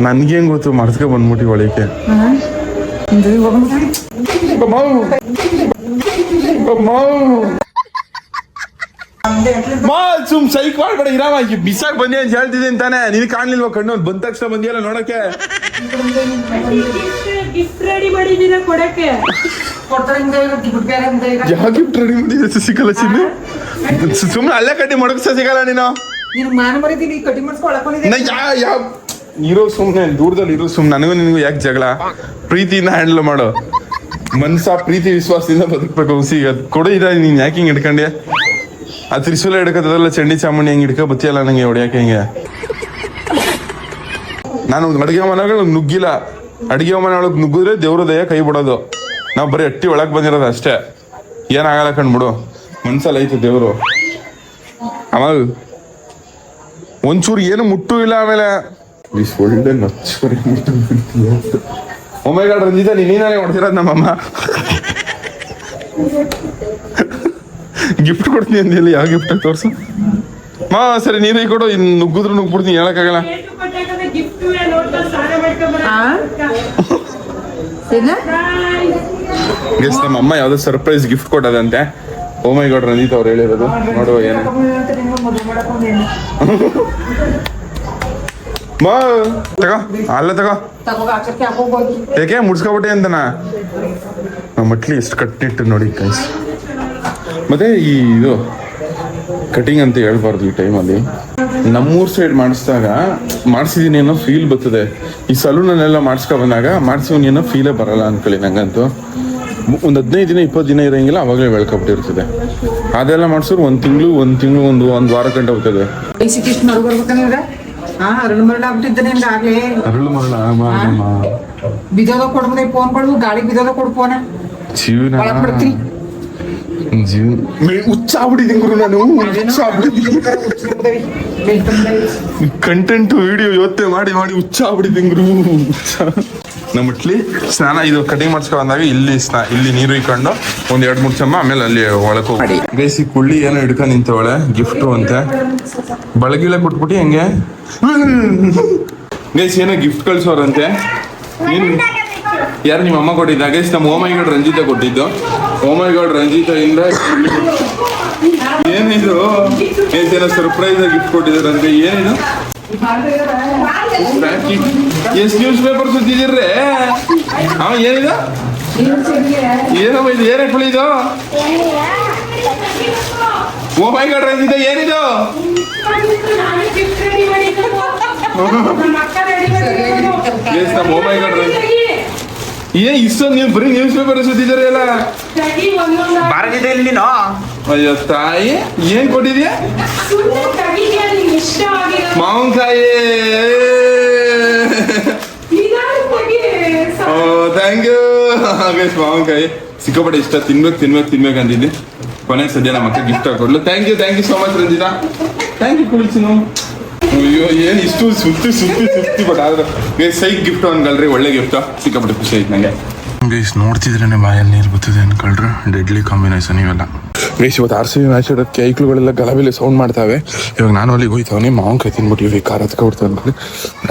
ನನ್ಗೇನ್ ಗೊತ್ತು, ಮಾಡಿಸ್ಕೊ ಬಂದ್ಬಿಟ್ಟು ಒಳಿಕೆ. ಸುಮ್ ಸೈಕ್ ಮಾಡ್ಬೇಡ ಇರಾಮ. ಬಿಸಾಕ್ ಬಂದಿ ಅಂತ ಹೇಳ್ತಿದ್ದೀನಿ ತಾನೆ. ನಿನ್ ಕಾಣ್ಲಿಲ್ವಾ ಕಣ್ಣು? ಬಂದ ತಕ್ಷಣ ಬಂದಿಯಲ್ಲ ನೋಡಕ್ಕೆ. ಗಿಫ್ಟ್ ರೆಡಿ ಮಾಡಿದೀರ ಕೊಡಕ್ಕೆ? ಯಾವ ಗಿಫ್ಟ್ ರೆಡಿ ಮಾಡಿದ್ರೆ ಸಿಗಲ್ಲ ಚಿನ್ನು? ಸುಮ್ನೆ ಅಲ್ಲೇ ಕಟ್ಟಿ ಮಡಗ್ಸ ಸಿಗಲ್ಲ ನೀನು. ಇರೋ ಸುಮ್ನೆ ದೂರದಲ್ಲಿ ಇರೋ ಸುಮ್ನೆ. ನನಗೂ ನಿನಗೂ ಯಾಕೆ ಜಗಳ? ಪ್ರೀತಿಯಿಂದ ಹ್ಯಾಂಡಲ್ ಮಾಡೋ. ಮನ್ಸ ಪ್ರೀತಿ ವಿಶ್ವಾಸದಿಂದ ಬದುಕ್ಬೇಕು. ಕೊಡು ಇದ. ನೀನ್ ಯಾಕೆ ಹಿಂಗ್ ಹಿಡ್ಕೊಂಡೆ? ಆ ತ್ರಿಶೂಲ ಹಿಡ್ಕೋದಲ್ಲ, ಚಂಡಿ ಚಾಮುಂಡಿ ಹೆಂಗ್ ಹಿಡ್ಕೊ ಬತ್ತಿಯಲ್ಲ ನಂಗೆ ಹೊಡ್ಯಾಕೆ ಹಿಂಗೆ. ನಾನು ಅಡಿಗೆ ಮನೆಗಳು ನುಗ್ಗಿಲ್ಲ. ಅಡಿಗೆ ಮನೆ ಒಳಗ್ ನುಗ್ಗಿದ್ರೆ ದೇವ್ರ ದಯ ಕೈ ಬಿಡೋದು. ನಾವ್ ಬರೀ ಅಟ್ಟಿ ಒಳಗ್ ಬಂದಿರೋದು ಅಷ್ಟೇ. ಏನಾಗಲ್ಲ ಕಣ್ಬಿಡು. ಮನ್ಸಲ್ಲಿ ಐತೆ ದೇವ್ರು. ಆಮೇಲೆ ಒಂಚೂರು ಏನು ಮುಟ್ಟು ಇಲ್ಲ. ಆಮೇಲೆ ಒಳ್ಳೆ ನಚ್ಚರಿ ಒಮ್ಮೆಗಾಡ್ ರಂಜಿತ ನೀನಾನೇ ಹೊಡ್ತಿರೋದು ನಮ್ಮಮ್ಮ. ಗಿಫ್ಟ್ ಕೊಡ್ತೀನಿ ಅಂದಿಲ್ಲ. ಯಾವ ಗಿಫ್ಟ್ ತೋರ್ಸು ಮಾ. ಸರಿ ನೀರೇ ಕೊಡು. ಇನ್ ನುಗ್ಗಿದ್ರು ನುಗ್ಬಿಡ್ತೀನಿ, ಹೇಳಕ್ಕಾಗಲ್ಲ. ಗೆಸ್ ನಮ್ಮ ಅಮ್ಮ ಯಾವ್ದೋ ಸರ್ಪ್ರೈಸ್ ಗಿಫ್ಟ್ ಕೊಟ್ಟದಂತೆ. ಓ ಮೈ ಗಾಡ್ ರಂಜಿತ್ ಅವ್ರು ಹೇಳಿರೋದು. ನೋಡುವ ಏನು ಮಾ. ತಗೋ ಅಲ್ಲ ತಗೋ. ಯಾಕೆ ಮುಡ್ಸ್ಕೊಬಿಟ್ಟೆ ಅಂತನಾ? ಮಟ್ಲಿ ಎಷ್ಟು ಕಟ್ಟಿಟ್ಟು ನೋಡಿ ಕೈಸ್. ಮತ್ತೆ ಈ ಇದು ಕಟಿಂಗ್ ಅಂತ ಹೇಳ್ಬಾರ್ದು ಈ ಟೈಮಲ್ಲಿ. ನಮ್ಮೂರ್ ಸೈಡ್ ಮಾಡಿಸಿದೀನಿ ಅನ್ನೋ ಫೀಲ್ ಬರ್ತದೆ. ಈ ಸಲೂನಲ್ಲೆಲ್ಲ ಮಾಡಿಸ್ಕೊ ಬಂದಾಗ ಮಾಡಿಸಿವನ್ ಏನೋ ಫೀಲೇ ಬರಲ್ಲ ಅನ್ಕೊಳ್ಳಿ. ನಂಗಂತೂ ಒಂದು 15 ದಿನ 20 ದಿನ ಇರೋಂಗಿಲ್ಲ, ಅವಾಗಲೇ ಬೆಳ್ಕೊಬಿಟ್ಟಿರ್ತದೆ. ಅದೆಲ್ಲ ಮಾಡ್ಸೋರು ಒಂದ್ ತಿಂಗಳು ಒಂದು ವಾರ ಗಂಟೆ ಹೋಗ್ತದೆ. ಅರಳು ಮರಳು ಆಗ್ಬಿಟ್ಟಿದ್ದೆ ನಿನ್ಗೆ ಆಗ್ಲೇ. ಅರಳು ಮರಳ ಬಿದೋದ ಕೊಡ್ಬೋದೇ? ಫೋನ್ ಕೊಡ್ಬು, ಗಾಡಿ ಬಿದೋದ ಕೊಡು ಫೋನ. ಜೀವನ ಹುಚ್ಚಾಗ್ಬಿಟ್ಟಿದ್ದೀನಿ ಗುರು ನಾನು. ಕಂಟೆಂಟ್ ವಿಡಿಯೋ ಯೋಚನೆ ಮಾಡಿ ಹುಚ್ಚಾಗ್ಬಿಟ್ಟಿದ್ದೀನಿ ಗುರು. ನಮ್ಮಟ್ಲಿ ಸ್ನಾನ ಇದು ಕಟಿಂಗ್ ಮಾಡ್ಸ್ಕೊ ಬಂದಾಗ ಇಲ್ಲಿ ನೀರು ಇಕ್ಕೊಂಡು 1-2-3 ಚಮ್ಮ ಆಮೇಲೆ ಅಲ್ಲಿ ಒಳಕ್ ಹೋಗಿ ಬೇಸಿ ಕುಳ್ಳಿ ಏನೋ ಹಿಡ್ಕೊಂಡು ನಿಂತವಳೆ. ಗಿಫ್ಟು ಅಂತೆ. ಬಳಗಿಳೆ ಕೊಟ್ಬಿಟ್ಟು ಹೆಂಗೆ ಗೈಸ್ ಏನೋ ಗಿಫ್ಟ್ ಕಳ್ಸೋರಂತೆ. ಯಾರು ನಿಮ್ಮ ಅಮ್ಮ ಕೊಟ್ಟಿದ್ದ? ಗೈಸ್ ನಮ್ಮ ಓಮೈಗೌಡ ರಂಜಿತ ಕೊಟ್ಟಿದ್ದು. ಓಮೈಗೌಡ ರಂಜಿತ ಇಂದ ಏನಿದು? ಏನೋ ಸರ್ಪ್ರೈಸ್ ಆಗಿ ಗಿಫ್ಟ್ ಕೊಟ್ಟಿದಾರಂತೆ. ಏನಿದು? ಎಷ್ಟು ನ್ಯೂಸ್ ಪೇಪರ್ ಸುತ್ತಿದಿರ್ರೆ? ಏನಿದು? ಏನಮ್ಮ ಇದು? ಏನೇ ಕುಳಿದು? ಓಮೈಗೌಡ ರಂಜಿತ ಏನಿದು? ನಮ್ಮ ಓಮೈಗೌಡ ರಂಜಿತ ಏನ್ ಇಷ್ಟೊಂದು ನೀವು ಬರೀ ನ್ಯೂಸ್ ಪೇಪರ್ ಸುತ್ತಿದ್ದಾರೆ ಎಲ್ಲ. ಅಯ್ಯೋ ತಾಯಿ, ಏನ್ ಕೊಟ್ಟಿದ್ಯಾ? ಮಾವಿನಕಾಯಿ. Oh thank you. ಮಾವಿನಕಾಯಿ ಸಿಕ್ಕಾಪಟ್ಟೆ ಇಷ್ಟ. ತಿನ್ಬೇಕು ಅಂದಿದ್ದೆ. ಕೊನೆಗೆ ಸದ್ಯ ನಮ್ಮ ಅಕ್ಕ ಗಿಫ್ಟ್ ಹಾಕೊಡ್ಲು. Thank you so much Ranjitha. Thank you ಕುಳಿಸಿನು. ಅಯ್ಯೋ ಏನ್ ಇಷ್ಟು ಸುತ್ತಿ ಬಟ್ ಆದ್ರೆ ಸೈಕ್ ಗಿಫ್ಟ್ ಅನ್ಕಲ್ರಿ. ಒಳ್ಳೆ ಗಿಫ್ಟ್. ಸಿಕ್ಕಾಪಟ್ಟೆ ಖುಷಿ ಆಯ್ತು ನಂಗೆ. ಗೈಸ್ ನೋಡ್ತಿದ್ರೇನೆ ಬಾಯಲ್ಲಿ ನೀರು ಬರ್ತದೆ ಅನ್ಕೊಳ್ರಿ. ಡೆಡ್ಲಿ ಕಾಂಬಿನೇಷನ್ ಇವೆಲ್ಲ. ಗೈಸ್ ಇವತ್ತು RCB ಮ್ಯಾಚ್ ಇರೋದಕ್ಕೆ ಐಕ್ಳುಗಳೆಲ್ಲ ಗಲಭೆಲಿ ಸೌಂಡ್ ಮಾಡ್ತಾವೆ. ಇವಾಗ ನಾನು ಅಲ್ಲಿಗೆ ಹೋಯ್ತವನಿ ಮಾವನ್ ಕೈ ತಿನ್ಬಿಟ್ಟಿವಿ ಖಾರ ಹತ್ಕೊಡ್ತಾ ಅನ್ಕೊಳ್ಳಿ.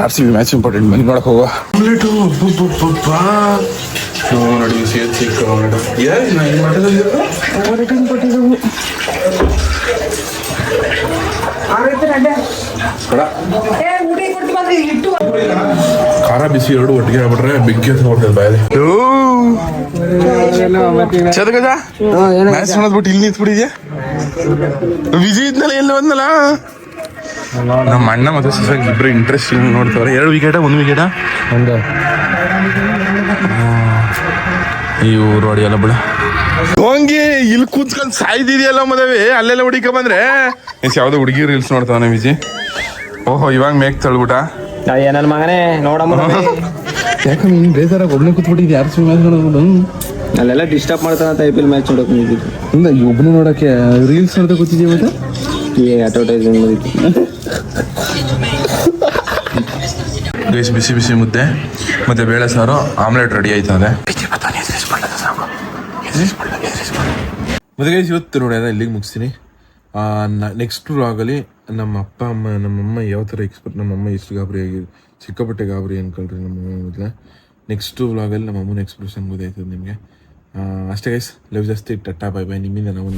RCB ಮ್ಯಾಚ್ ಇಂಪಾರ್ಟೆಂಟ್, ಬನ್ನಿ ನೋಡಕ್ ಹೋಗುವ. ನೋಡಿ ಖಾರ ಬಿಸಿ ಎರಡು ಒಟ್ಟಿಗೆ ಆಗ್ಬಿಟ್ರೆ ಬೆಂಕಿ ಹತ್ಕೊಡ್ತದೆ ಬಾಯಲ್ಲಿ. ಚದಗಜ ಮ್ಯಾಚ್ ನೋಡೋದ್ಬಿಟ್ಟು ಇಲ್ಲಿ ನಿಂತ್ಬಿಟ್ಟಿದ್ಯಾ? ವಿಜಯ್ ಇದ್ನಲ್ಲ ಎಲ್ಲ ಬಂದಲ್ಲ. ನಮ್ಮ ಅಣ್ಣ ಮತ್ತೆ ಸೊಸೈಟಿ ಇಬ್ರು ಇಂಟ್ರೆಸ್ಟಿಂಗ್ ನೋಡ್ತಾವ್ರೆ. 2 ವಿಕೆಟ 1 ವಿಕೆಟ ಇವ್ರು ಹೊಡಿಯಲ್ಲ ಬಿಡ. ಹೋಗಿ ಇಲ್ಲಿ ಕೂತ್ಕೊಂಡು ಸಾಯ್ದಿದೆಯಲ್ಲ ಮದವಿ, ಅಲ್ಲೆಲ್ಲ ಹುಡುಕ ಬಂದ್ರೆ ಯಾವ್ದೋ ಹುಡುಗಿ ರೀಲ್ಸ್ ನೋಡ್ತಾವನೆ ವಿಜಯ್. ಓಹೋ ಇವಾಗ ಮೇಕ್ ತಳ್ಬಿಟ್ಟ. ನನ್ನ ಮಗನೇ ನೋಡಮ್ಮ. ಯಾಕಂದ್ರೆ ನೀನು ಬೇಜಾರಾಗಿ ಒಬ್ಬನೇ ಕೂತ್ಬಿಟ್ಟಿದ್ದೆ RCB ಮ್ಯಾಚ್ ನೋಡೋದು. ಅಲ್ಲೆಲ್ಲ ಡಿಸ್ಟರ್ಬ್ ಮಾಡ್ತಾನಂತ IPL ಮ್ಯಾಚ್ ನೋಡಕ್ ನಿಂತಿದ್ದು. ಇಲ್ಲ ಒಬ್ಬನೇ ನೋಡಕ್ಕೆ ರೀಲ್ಸ್ ನೋಡ್ತಾ ಕೂತಿದ್ಯಾ ಮತ್ತೆ? ಅಡ್ವರ್ಟೈಸ್ಮೆಂಟ್ ಬಂದಿತ್ತು. ಗೈಸ್ ಬಿಸಿ ಬಿಸಿ ಮುದ್ದೆ ಮತ್ತೆ ಬೇಳೆ ಸಾರು ಆಮ್ಲೆಟ್ ರೆಡಿ ಆಯ್ತದೆ. ಮತ್ತೆ ಗೈಸ್ ಇವತ್ತು ನೋಡಿ ಇಲ್ಲಿಗೆ ಮುಗಿಸ್ತೀನಿ. ನೆಕ್ಸ್ಟ್ ವ್ಲಾಗಲ್ಲಿ ನಮ್ಮ ಅಪ್ಪ ಅಮ್ಮ ನಮ್ಮಮ್ಮ ಯಾವ ಥರ ಎಕ್ಸ್ಪರ್ಟ್, ನಮ್ಮಮ್ಮ ಎಷ್ಟು ಗಾಬರಿ ಆಗಿ ಸಿಕ್ಕಾಪಟ್ಟೆ ಗಾಬರಿ ಅನ್ಕೊಳ್ರಿ ನಮ್ಮಮ್ಮ ಮೊದಲ. ನೆಕ್ಸ್ಟ್ ವ್ಲಾಗಲ್ಲಿ ನಮ್ಮ ಅಮ್ಮನ ಎಕ್ಸ್ಪ್ರೆಷನ್ ಗೊತ್ತಾಯ್ತದೆ ನಿಮಗೆ. ಅಷ್ಟೇ ಗೈಸ್, ಲವ್ ಜಾಸ್ತಿ, ಟಟ್ಟಾ ಬೈ ಬೈ. ನಿಮ್ಮಿಂದ ನಾವು